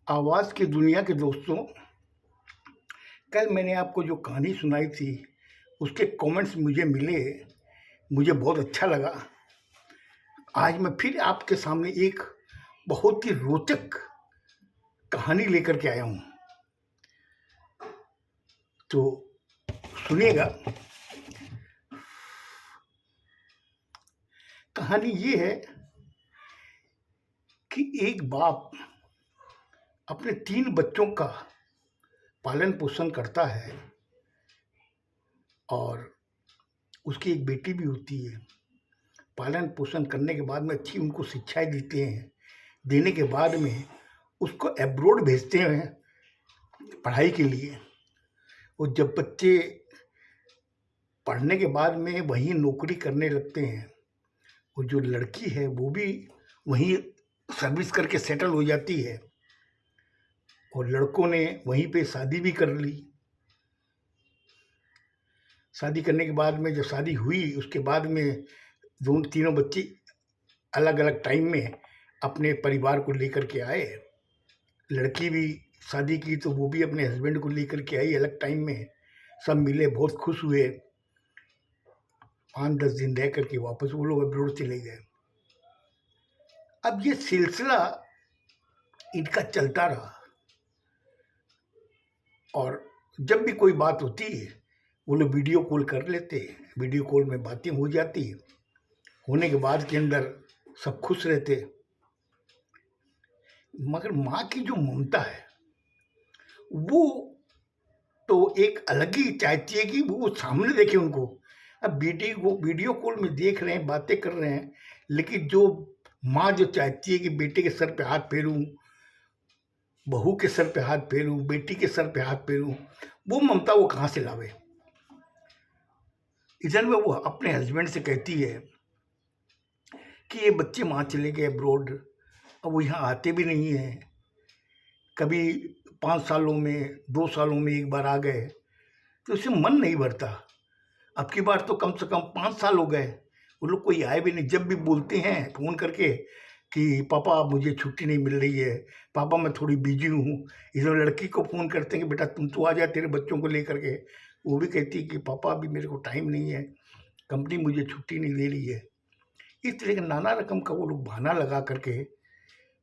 आवाज़ की दुनिया के दोस्तों, कल मैंने आपको जो कहानी सुनाई थी, उसके कमेंट्स मुझे मिले, मुझे बहुत अच्छा लगा। आज मैं फिर आपके सामने एक बहुत ही रोचक कहानी लेकर के आया हूँ, तो सुनिएगा। कहानी ये है कि एक बाप अपने 3 बच्चों का पालन-पोषण करता है और उसकी एक बेटी भी होती है। पालन-पोषण करने के बाद में अच्छी उनको शिक्षाएँ देते हैं। देने के बाद में उसको अब्रॉड भेजते हैं पढ़ाई के लिए। और जब बच्चे पढ़ने के बाद में वहीं नौकरी करने लगते हैं, और जो लड़की है वो भी वहीं सर्विस करके सेटल हो जाती है, और लड़कों ने वहीं पे शादी भी कर ली। शादी करने के बाद में जब शादी हुई, उसके बाद में तीनों बच्चे अलग-अलग टाइम में अपने परिवार को लेकर के आए। लड़की भी शादी की तो वो भी अपने हस्बैंड को लेकर के आई अलग टाइम में। सब मिले, बहुत खुश हुए। 5-10 दिन रह करके वापस वो लोग अब्रॉड चले गए। अब ये सिलसिला इनका चलता रहा, और जब भी कोई बात होती है वो लोग वीडियो कॉल कर लेते हैं। वीडियो कॉल में बातें हो जाती है। होने के बाद के अंदर सब खुश रहते। मगर माँ की जो ममता है वो तो एक अलग ही चाहती है कि वो सामने देखे उनको। अब बेटी को वीडियो कॉल में देख रहे हैं, बातें कर रहे हैं, लेकिन जो माँ जो चाहती है कि बेटे के सर पे हाथ फेरूं, बहू के सर पे हाथ फेरूं, बेटी के सर पे हाथ फेरूं, वो ममता वो कहाँ से लावे। इधर में वो अपने हस्बैंड से कहती है कि ये बच्चे वहाँ चले गए अब्रॉड, अब वो यहाँ आते भी नहीं हैं। कभी 5 सालों में, 2 सालों में एक बार आ गए, तो उससे मन नहीं भरता। अब की बार तो कम से कम 5 साल हो गए, वो लोग कोई आए भी नहीं। जब भी बोलते हैं फ़ोन करके कि पापा मुझे छुट्टी नहीं मिल रही है, पापा मैं थोड़ी बिजी हूँ। इधर लड़की को फ़ोन करते हैं कि बेटा तुम तो आ जा तेरे बच्चों को लेकर के। वो भी कहती है कि पापा अभी मेरे को टाइम नहीं है, कंपनी मुझे छुट्टी नहीं दे रही है। इस तरह का नाना रकम का वो लोग बहाना लगा करके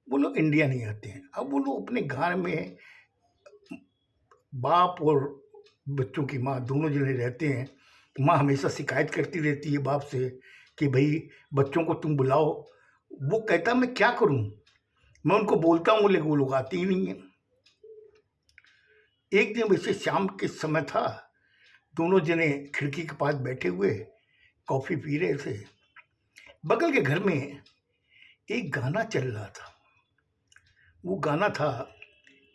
वो लोग इंडिया नहीं आते हैं। अब वो लोग अपने घर में बाप और बच्चों की माँ दोनों जने रहते हैं। माँ हमेशा शिकायत करती रहती है बाप से कि भाई बच्चों को तुम बुलाओ। वो कहता मैं क्या करूं, मैं उनको बोलता हूँ लेकिन वो लोग आते ही नहीं है। एक दिन वैसे शाम के समय था, दोनों जने खिड़की के पास बैठे हुए कॉफ़ी पी रहे थे। बगल के घर में एक गाना चल रहा था। वो गाना था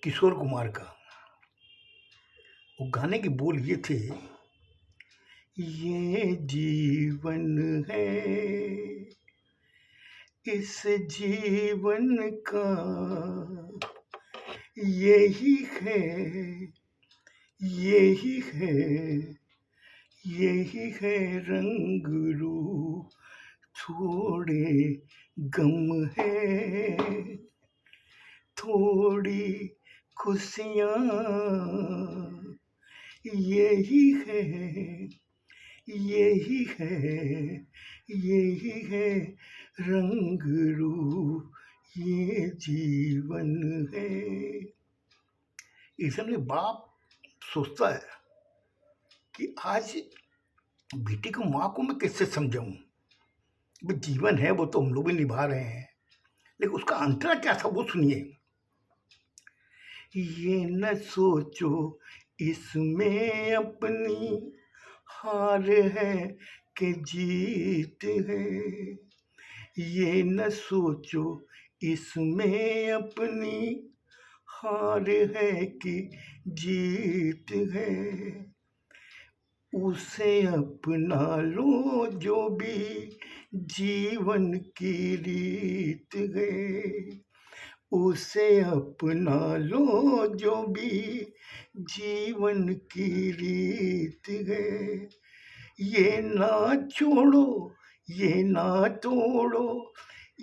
किशोर कुमार का। वो गाने के बोल ये थे, ये जीवन है, इस जीवन का यही है, यही है, यही है रंग रूप, थोड़े गम है, थोड़ी खुशियाँ, यही है, यही है, यही है रंग रूप, ये जीवन है। इसलिए बाप सोचता है कि आज बेटी को, माँ को मैं कैसे समझाऊं। वो जीवन है, वो तो हम लोग भी निभा रहे हैं, लेकिन उसका अंतरा क्या था वो सुनिए। ये न सोचो इसमें अपनी हार है कि जीत है, ये न सोचो इसमें अपनी हार है कि जीत है, उसे अपना लो जो भी जीवन की रीत है, उसे अपना लो जो भी जीवन की रीत है, ये ना छोड़ो, ये ना तोड़ो,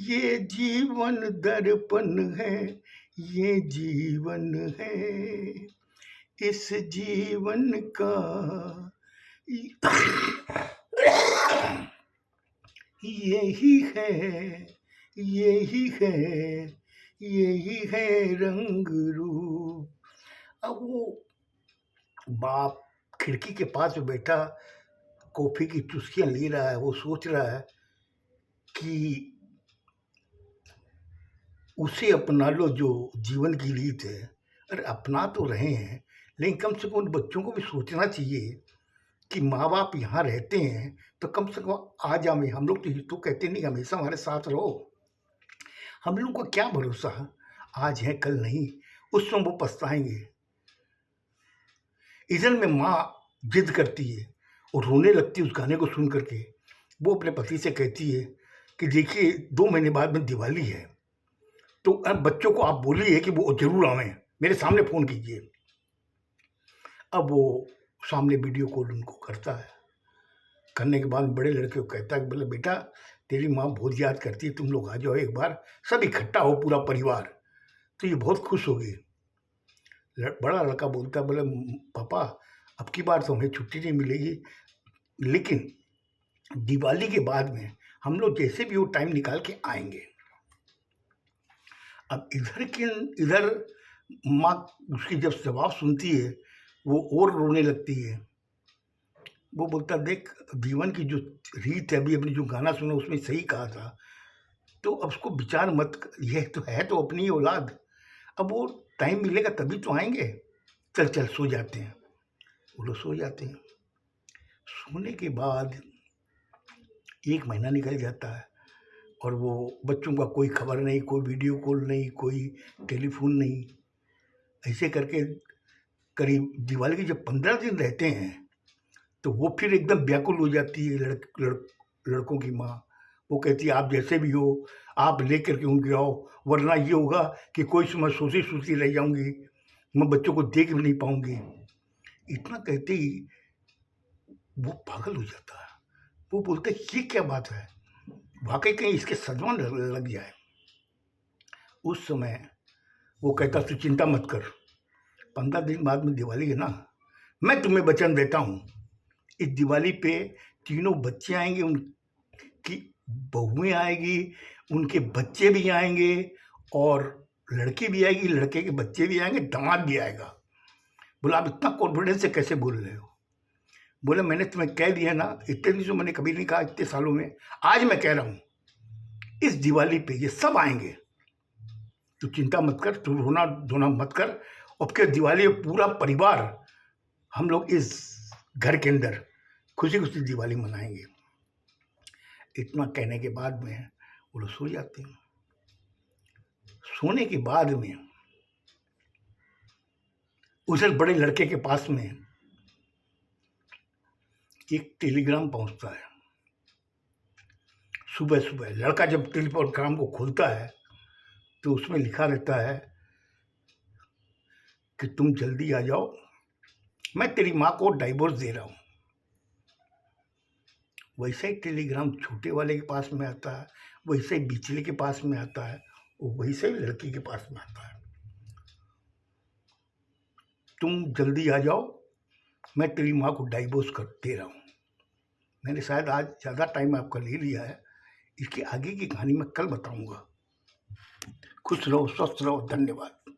ये जीवन दर्पण है, ये जीवन है, इस जीवन का यही है, यही है, यही है रंग रूप। अब वो बाप खिड़की के पास में बैठा कॉफी की चुस्कियां ले रहा है, वो सोच रहा है कि उसे अपना लो जो जीवन की रीत है। अरे अपना तो रहे हैं, लेकिन कम से कम उन बच्चों को भी सोचना चाहिए कि माँ बाप यहाँ रहते हैं तो कम से कम आ जाओ। हम लोग तो कहते नहीं हमेशा हमारे साथ रहो। हम लोग को क्या भरोसा, आज है कल नहीं, उस समय वो पछताएंगे। इधर में माँ जिद करती है और रोने लगती है उस गाने को सुन करके। वो अपने पति से कहती है कि देखिए 2 महीने बाद में दिवाली है, तो अब बच्चों को आप बोलिए कि वो जरूर आवें, मेरे सामने फ़ोन कीजिए। अब वो सामने वीडियो कॉल उनको करता है। करने के बाद बड़े लड़के को कहता है कि बोले बेटा तेरी माँ बहुत याद करती है, तुम लोग आ जाओ एक बार, सब इकट्ठा हो पूरा परिवार, तो ये बहुत खुश होगी। बड़ा लड़का बोलता है बोले पापा अब की बार तो हमें छुट्टी नहीं मिलेगी, लेकिन दिवाली के बाद में हम लोग जैसे भी वो टाइम निकाल के आएंगे। अब इधर माँ उसकी जब जवाब सुनती है वो और रोने लगती है। वो बोलता देख जीवन की जो रीत है, अभी अपनी जो गाना सुना उसमें सही कहा था, तो अब उसको विचार मत कर, यह तो है तो अपनी औलाद, अब वो टाइम मिलेगा तभी तो आएंगे। चल चल सो जाते हैं। वो लोग सो जाते हैं। सोने के बाद 1 महीना निकल जाता है और वो बच्चों का कोई खबर नहीं, कोई वीडियो कॉल नहीं, कोई टेलीफोन नहीं। ऐसे करके करीब दिवाली के जब 15 दिन रहते हैं तो वो फिर एकदम व्याकुल हो जाती है लड़कों की माँ। वो कहती है आप जैसे भी हो आप लेकर के उनके आओ, वरना ये होगा कि कोई समय सोती सोती रह जाऊंगी, मैं बच्चों को देख भी नहीं पाऊंगी। इतना कहते ही वो पागल हो जाता है। वो बोलते ये क्या बात है, वाकई कहीं इसके सदमा लग जाए। उस समय वो कहता तू चिंता मत कर, 15 दिन बाद में दिवाली है ना, मैं तुम्हें वचन देता हूँ इस दिवाली पे तीनों बच्चे आएंगे, उनकी बहुएं आएगी, उनके बच्चे भी आएंगे और लड़की भी आएगी, लड़के के बच्चे भी आएंगे, दामाद भी आएगा। बोला आप इतना कॉन्फिडेंस से कैसे बोल रहे हो? बोले मैंने तुम्हें कह दिया ना, इतने दिन से मैंने कभी नहीं कहा, इतने सालों में आज मैं कह रहा हूँ इस दिवाली पे ये सब आएंगे, तू चिंता मत कर, तू रोना धोना मत कर। और फिर दिवाली में पूरा परिवार हम लोग इस घर के अंदर खुशी खुशी दिवाली मनाएंगे। इतना कहने के बाद में वो लोग सो जाते हैं। सोने के बाद में उधर बड़े लड़के के पास में एक टेलीग्राम पहुंचता है। सुबह सुबह लड़का जब टेलीग्राम को खोलता है तो उसमें लिखा रहता है कि तुम जल्दी आ जाओ, मैं तेरी माँ को डाइवोर्स दे रहा हूँ। वैसे ही टेलीग्राम छोटे वाले के पास में आता है, वैसे ही बिचले के पास में आता है, और वैसे ही लड़की के पास में आता है। तुम जल्दी आ जाओ, मैं तेरी माँ को डाइवोर्स कर दे रहा हूँ। मैंने शायद आज ज़्यादा टाइम आपका ले लिया है, इसकी आगे की कहानी मैं कल बताऊँगा। खुश रहो, स्वस्थ रहो, धन्यवाद।